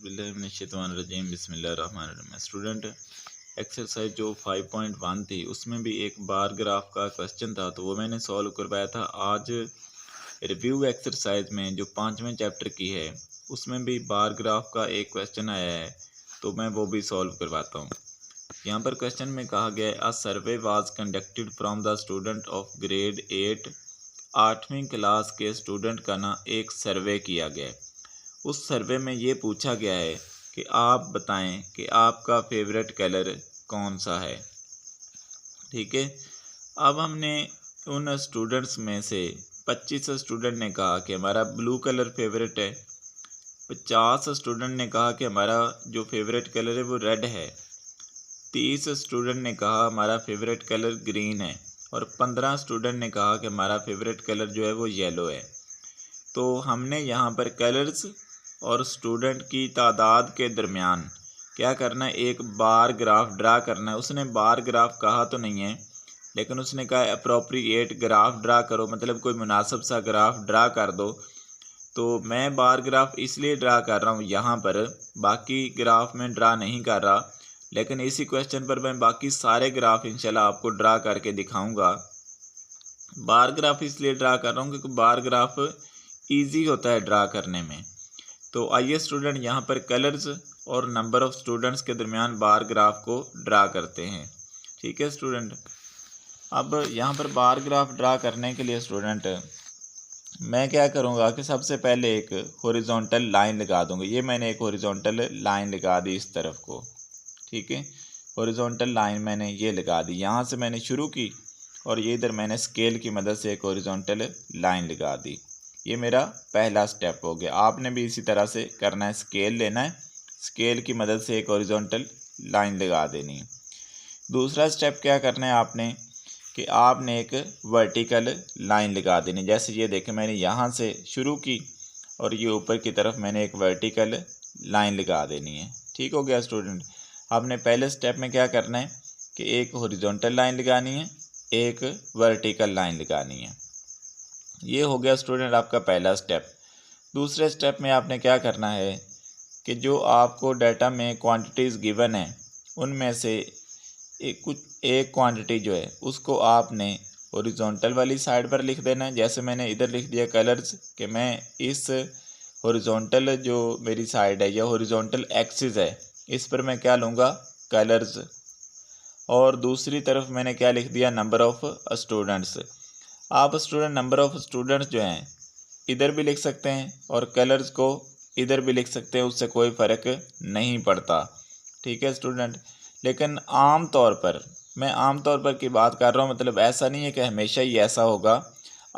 औज़ुबिल्लाहिमिनश्शैतानिर्रजीम बिस्मिल्लाहिर्रहमानिर्रहीम। Student, exercise जो 5.1 थी उसमें भी एक बार ग्राफ का क्वेश्चन था, तो वो मैंने सॉल्व करवाया था। आज रिव्यू एक्सरसाइज में जो 5वें चैप्टर की है उसमें भी बार ग्राफ का एक क्वेश्चन आया है, तो मैं वो भी सॉल्व करवाता हूँ। यहाँ पर क्वेश्चन में कहा गया है, a survey was conducted from the student of grade 8। 8वीं क्लास के स्टूडेंट का ना एक सर्वे किया गया है। उस सर्वे में ये पूछा गया है कि आप बताएं कि आपका फेवरेट कलर कौन सा है। ठीक है, अब हमने उन स्टूडेंट्स में से 25 स्टूडेंट ने कहा कि हमारा ब्लू कलर फेवरेट है, 50 स्टूडेंट ने कहा कि हमारा जो फेवरेट कलर है वो रेड है, 30 स्टूडेंट ने कहा हमारा फेवरेट कलर ग्रीन है और 15 स्टूडेंट ने कहा कि हमारा फेवरेट कलर जो है वो येलो है। तो हमने यहाँ पर कलर्स और स्टूडेंट की तादाद के दरमियान क्या करना है, एक बार ग्राफ ड्रा करना है। उसने बार ग्राफ कहा तो नहीं है, लेकिन उसने कहा अप्रोप्रिएट ग्राफ ड्रा करो, मतलब कोई मुनासिब सा ग्राफ ड्रा कर दो। तो मैं बार ग्राफ इसलिए ड्रा कर रहा हूँ यहाँ पर, बाकी ग्राफ में ड्रा नहीं कर रहा, लेकिन इसी क्वेश्चन पर मैं बाकी सारे ग्राफ इंशाल्लाह आपको ड्रा करके दिखाऊंगा। बार ग्राफ इसलिए ड्रा कर रहा हूँ क्योंकि बार ग्राफ ईजी होता है ड्रा करने में। तो आइए स्टूडेंट, यहाँ पर कलर्स और नंबर ऑफ़ स्टूडेंट्स के दरमियान बार ग्राफ को ड्रा करते हैं। ठीक है स्टूडेंट, अब यहाँ पर बार ग्राफ ड्रा करने के लिए स्टूडेंट मैं क्या करूँगा कि सबसे पहले एक हॉरिजॉन्टल लाइन लगा दूँगा। ये मैंने एक हॉरिजॉन्टल लाइन लगा दी इस तरफ को। ठीक है, हॉरिजॉन्टल लाइन मैंने ये लगा दी, यहाँ से मैंने शुरू की और ये इधर मैंने स्केल की मदद से एक हॉरिजॉन्टल लाइन लगा दी। ये मेरा पहला स्टेप हो गया। आपने भी इसी तरह से करना है, स्केल लेना है, स्केल की मदद से एक हॉरिजॉन्टल लाइन लगा देनी है। दूसरा स्टेप क्या करना है आपने कि आपने एक वर्टिकल लाइन लगा देनी। जैसे ये देखें, मैंने यहाँ से शुरू की और ये ऊपर की तरफ मैंने एक वर्टिकल लाइन लगा देनी है। ठीक हो गया स्टूडेंट। आपने पहले स्टेप में क्या करना है कि एक हॉरिजॉन्टल लाइन लगानी है, एक वर्टिकल लाइन लगानी है। ये हो गया स्टूडेंट आपका पहला स्टेप। दूसरे स्टेप में आपने क्या करना है कि जो आपको डाटा में क्वांटिटीज़ गिवन है उनमें से एक क्वांटिटी जो है उसको आपने हॉरिजॉन्टल वाली साइड पर लिख देना है। जैसे मैंने इधर लिख दिया कलर्स, कि मैं इस हॉरिजॉन्टल जो मेरी साइड है या हॉरिजॉन्टल एक्सिस है इस पर मैं क्या लूँगा, कलर्स। और दूसरी तरफ मैंने क्या लिख दिया, नंबर ऑफ़ स्टूडेंट्स। आप स्टूडेंट नंबर ऑफ़ स्टूडेंट्स जो हैं इधर भी लिख सकते हैं और कलर्स को इधर भी लिख सकते हैं, उससे कोई फ़र्क नहीं पड़ता। ठीक है स्टूडेंट, लेकिन आम तौर पर मैं आम तौर पर की बात कर रहा हूँ, मतलब ऐसा नहीं है कि हमेशा ही ऐसा होगा।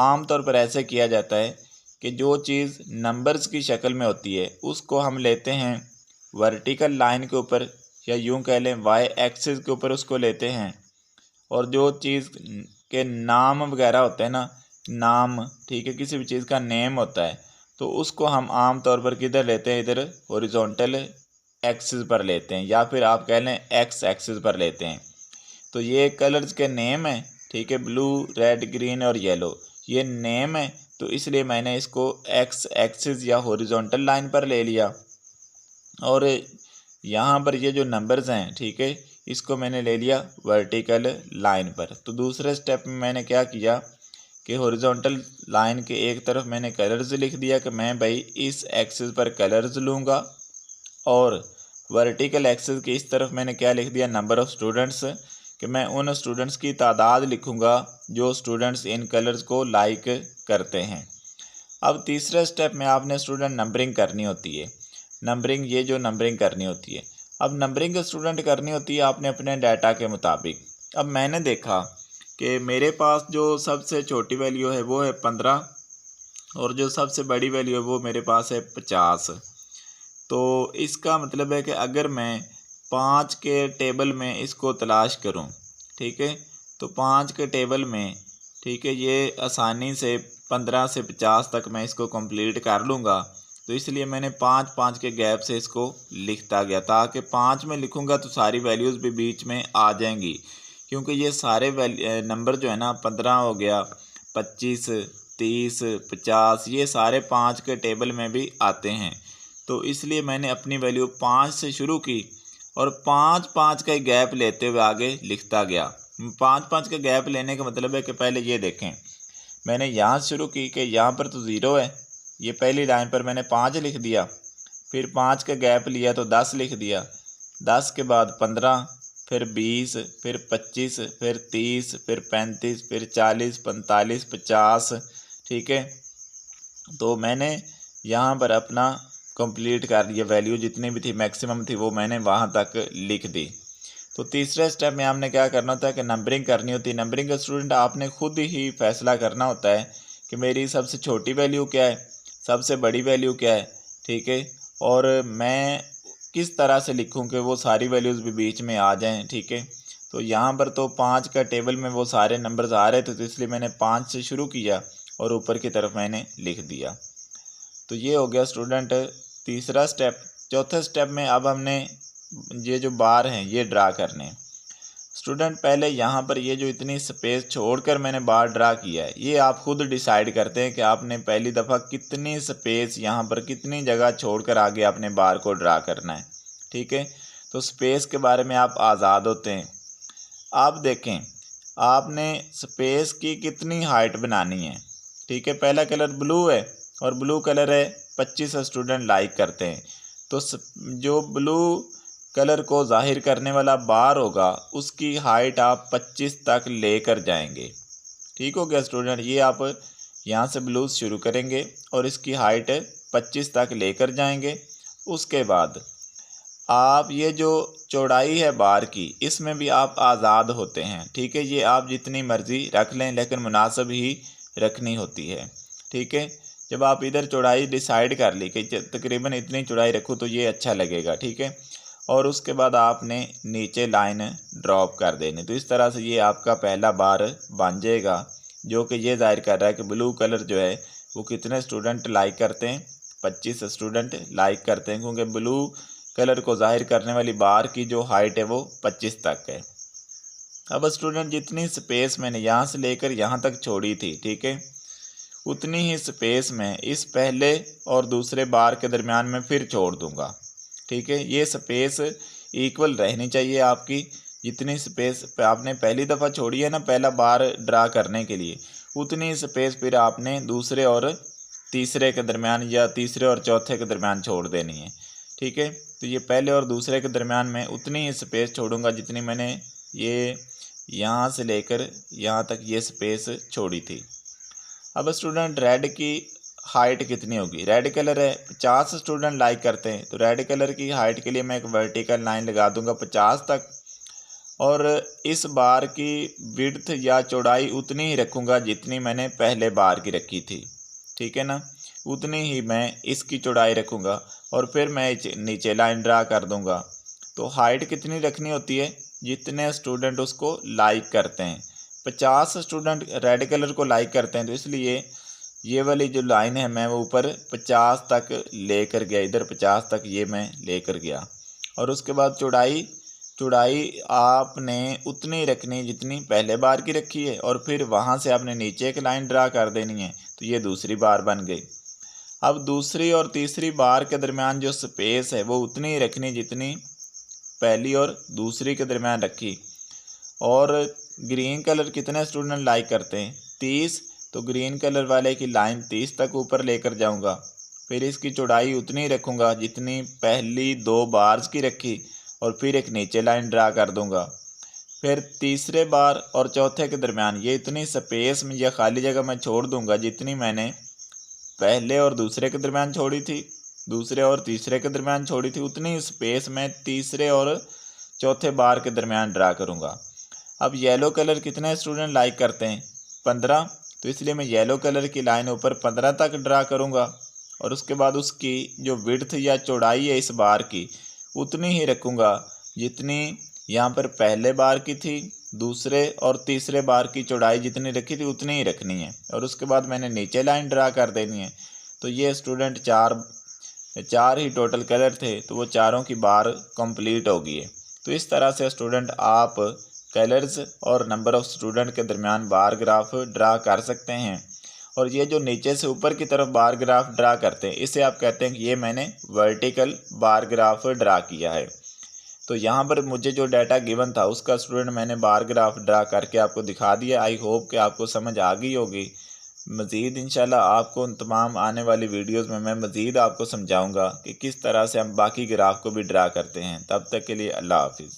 आम तौर पर ऐसे किया जाता है कि जो चीज़ नंबर्स की शक्ल में होती है उसको हम लेते हैं वर्टिकल लाइन के ऊपर, या यूँ कह लें वाई एक्सिस के ऊपर उसको लेते हैं, और जो चीज़ के नाम वगैरह होते हैं ना, नाम, ठीक है, किसी भी चीज़ का नेम होता है, तो उसको हम आम तौर पर किधर लेते हैं, इधर हॉरिजॉन्टल एक्सिस पर लेते हैं, या फिर आप कह लें एक्स एक्सिस पर लेते हैं। तो ये कलर्स के नेम है, ठीक है, ब्लू, रेड, ग्रीन और येलो, ये नेम है, तो इसलिए मैंने इसको एक्स एक्सिस या हॉरिजॉन्टल लाइन पर ले लिया। और यहाँ पर ये जो नंबर्स हैं, ठीक है, इसको मैंने ले लिया वर्टिकल लाइन पर। तो दूसरे स्टेप में मैंने क्या किया कि हॉरिजॉन्टल लाइन के एक तरफ मैंने कलर्स लिख दिया कि मैं भाई इस एक्सिस पर कलर्स लूँगा, और वर्टिकल एक्सिस की इस तरफ मैंने क्या लिख दिया, नंबर ऑफ़ स्टूडेंट्स, कि मैं उन स्टूडेंट्स की तादाद लिखूँगा जो स्टूडेंट्स इन कलर्स को लाइक करते हैं। अब तीसरे स्टेप में आपने स्टूडेंट नंबरिंग करनी होती है। नंबरिंग, ये जो नंबरिंग करनी होती है, अब नंबरिंग स्टूडेंट करनी होती है आपने अपने डाटा के मुताबिक। अब मैंने देखा कि मेरे पास जो सबसे छोटी वैल्यू है वो है 15, और जो सबसे बड़ी वैल्यू है वो मेरे पास है 50। तो इसका मतलब है कि अगर मैं 5 के टेबल में इसको तलाश करूं, ठीक है, तो 5 के टेबल में, ठीक है, ये आसानी से 15 से 50 तक मैं इसको कंप्लीट कर लूँगा। तो इसलिए मैंने 5-5 के गैप से इसको लिखता गया, ताकि 5 में लिखूँगा तो सारी वैल्यूज़ भी बीच में आ जाएंगी, क्योंकि ये सारे नंबर जो है ना, 15 हो गया, 25, 30, 50, ये सारे 5 के टेबल में भी आते हैं। तो इसलिए मैंने अपनी वैल्यू 5 से शुरू की और 5-5 का गैप लेते हुए आगे लिखता गया। 5-5 का गैप लेने का मतलब है कि पहले ये देखें, मैंने यहाँ से शुरू की कि यहाँ पर तो 0 है, ये पहली लाइन पर मैंने 5 लिख दिया, फिर 5 का गैप लिया तो 10 लिख दिया, 10 के बाद 15, फिर 20, फिर 25, फिर 30, फिर 35, फिर 40, 45, 50। ठीक है, तो मैंने यहाँ पर अपना कंप्लीट कर दिया, वैल्यू जितनी भी थी मैक्सिमम थी वो मैंने वहाँ तक लिख दी। तो तीसरे स्टेप में आपने क्या करना होता है कि नंबरिंग करनी होती है। नंबरिंग का स्टूडेंट आपने खुद ही फैसला करना होता है कि मेरी सबसे छोटी वैल्यू क्या है, सबसे बड़ी वैल्यू क्या है। ठीक है, और मैं किस तरह से लिखूं कि वो सारी वैल्यूज़ भी बीच में आ जाएं। ठीक है, तो यहाँ पर तो 5 का टेबल में वो सारे नंबर्स आ रहे थे, तो इसलिए मैंने 5 से शुरू किया और ऊपर की तरफ मैंने लिख दिया। तो ये हो गया स्टूडेंट तीसरा स्टेप। चौथे स्टेप में अब हमने ये जो बार हैं ये ड्रा करने। स्टूडेंट पहले यहाँ पर ये जो इतनी स्पेस छोड़कर मैंने बार ड्रा किया है, ये आप खुद डिसाइड करते हैं कि आपने पहली दफ़ा कितनी स्पेस यहाँ पर कितनी जगह छोड़कर आगे अपने बार को ड्रा करना है। ठीक है, तो स्पेस के बारे में आप आज़ाद होते हैं। आप देखें आपने स्पेस की कितनी हाइट बनानी है। ठीक है, पहला कलर ब्लू है और ब्लू कलर है 25 स्टूडेंट लाइक करते हैं, तो जो ब्लू कलर को जाहिर करने वाला बार होगा उसकी हाइट आप 25 तक लेकर जाएंगे। ठीक हो गया स्टूडेंट, ये आप यहाँ से ब्लू शुरू करेंगे और इसकी हाइट 25 तक लेकर जाएंगे। उसके बाद आप ये जो चौड़ाई है बार की, इसमें भी आप आज़ाद होते हैं। ठीक है, ये आप जितनी मर्ज़ी रख लें लेकिन मुनासिब ही रखनी होती है। ठीक है, जब आप इधर चौड़ाई डिसाइड कर ली कि तकरीबन इतनी चौड़ाई रखूँ तो ये अच्छा लगेगा। ठीक है, और उसके बाद आपने नीचे लाइन ड्रॉप कर देनी। तो इस तरह से ये आपका पहला बार बन जाएगा, जो कि ये जाहिर कर रहा है कि ब्लू कलर जो है वो कितने स्टूडेंट लाइक करते हैं, 25 स्टूडेंट लाइक करते हैं, क्योंकि ब्लू कलर को जाहिर करने वाली बार की जो हाइट है वो 25 तक है। अब स्टूडेंट जितनी स्पेस मैंने यहाँ से लेकर यहाँ तक छोड़ी थी, ठीक है, उतनी ही स्पेस में इस पहले और दूसरे बार के दरमियान में फिर छोड़ दूँगा। ठीक है, ये स्पेस इक्वल रहनी चाहिए आपकी। जितनी स्पेस आपने पहली दफ़ा छोड़ी है ना पहला बार ड्रा करने के लिए, उतनी स्पेस फिर आपने दूसरे और तीसरे के दरमियान या तीसरे और चौथे के दरमियान छोड़ देनी है। ठीक है, तो ये पहले और दूसरे के दरमियान में उतनी ही स्पेस छोड़ूंगा जितनी मैंने ये यहाँ से लेकर यहाँ तक ये स्पेस छोड़ी थी। अब स्टूडेंट रेड की हाइट कितनी होगी। रेड कलर है, 50 स्टूडेंट लाइक करते हैं, तो रेड कलर की हाइट के लिए मैं एक वर्टिकल लाइन लगा दूंगा 50 तक, और इस बार की विड्थ या चौड़ाई उतनी ही रखूँगा जितनी मैंने पहले बार की रखी थी। ठीक है ना, उतनी ही मैं इसकी चौड़ाई रखूँगा और फिर मैं नीचे लाइन ड्रा कर दूँगा। तो हाइट कितनी रखनी होती है, जितने स्टूडेंट उसको लाइक करते हैं। 50 स्टूडेंट रेड कलर को लाइक करते हैं, तो इसलिए ये वाली जो लाइन है मैं वो ऊपर 50 तक लेकर गया, इधर 50 तक ये मैं लेकर गया। और उसके बाद चौड़ाई आपने उतनी रखनी जितनी पहले बार की रखी है, और फिर वहाँ से आपने नीचे एक लाइन ड्रा कर देनी है, तो ये दूसरी बार बन गई। अब दूसरी और तीसरी बार के दरमियान जो स्पेस है वो उतनी ही रखनी जितनी पहली और दूसरी के दरमियान रखी। और ग्रीन कलर कितने स्टूडेंट लाइक करते हैं, 30, तो ग्रीन कलर वाले की लाइन 30 तक ऊपर लेकर जाऊंगा। फिर इसकी चौड़ाई उतनी रखूंगा जितनी पहली 2 बार्स की रखी, और फिर एक नीचे लाइन ड्रा कर दूंगा। फिर तीसरे बार और चौथे के दरमियान ये इतनी स्पेस में या खाली जगह मैं छोड़ दूंगा जितनी मैंने पहले और दूसरे के दरमियान छोड़ी थी, दूसरे और तीसरे के दरमियान छोड़ी थी, उतनी स्पेस में तीसरे और चौथे बार के दरमियान ड्रा करूँगा। अब येलो कलर कितने स्टूडेंट लाइक करते हैं, 15, तो इसलिए मैं येलो कलर की लाइन ऊपर 15 तक ड्रा करूँगा, और उसके बाद उसकी जो विड्थ या चौड़ाई है इस बार की उतनी ही रखूँगा जितनी यहाँ पर पहले बार की थी, दूसरे और तीसरे बार की चौड़ाई जितनी रखी थी उतनी ही रखनी है, और उसके बाद मैंने नीचे लाइन ड्रा कर देनी है। तो ये स्टूडेंट चार ही टोटल कलर थे, तो वो चारों की बार कंप्लीट हो गई है। तो इस तरह से स्टूडेंट आप कलर्स और नंबर ऑफ़ स्टूडेंट के दरमियान बार ग्राफ ड्रा कर सकते हैं। और ये जो नीचे से ऊपर की तरफ बार ग्राफ ड्रा करते हैं इसे आप कहते हैं कि ये मैंने वर्टिकल बार ग्राफ ड्रा किया है। तो यहाँ पर मुझे जो डाटा गिवन था उसका स्टूडेंट मैंने बार ग्राफ ड्रा करके आपको दिखा दिया। आई होप कि आपको समझ आ गई होगी। मज़ीद इंशाल्लाह आपको उन तमाम आने वाली वीडियोस में मैं मज़ीद आपको समझाऊंगा कि किस तरह से हम बाकी ग्राफ को भी ड्रा करते हैं। तब तक के लिए अल्लाह हाफिज़।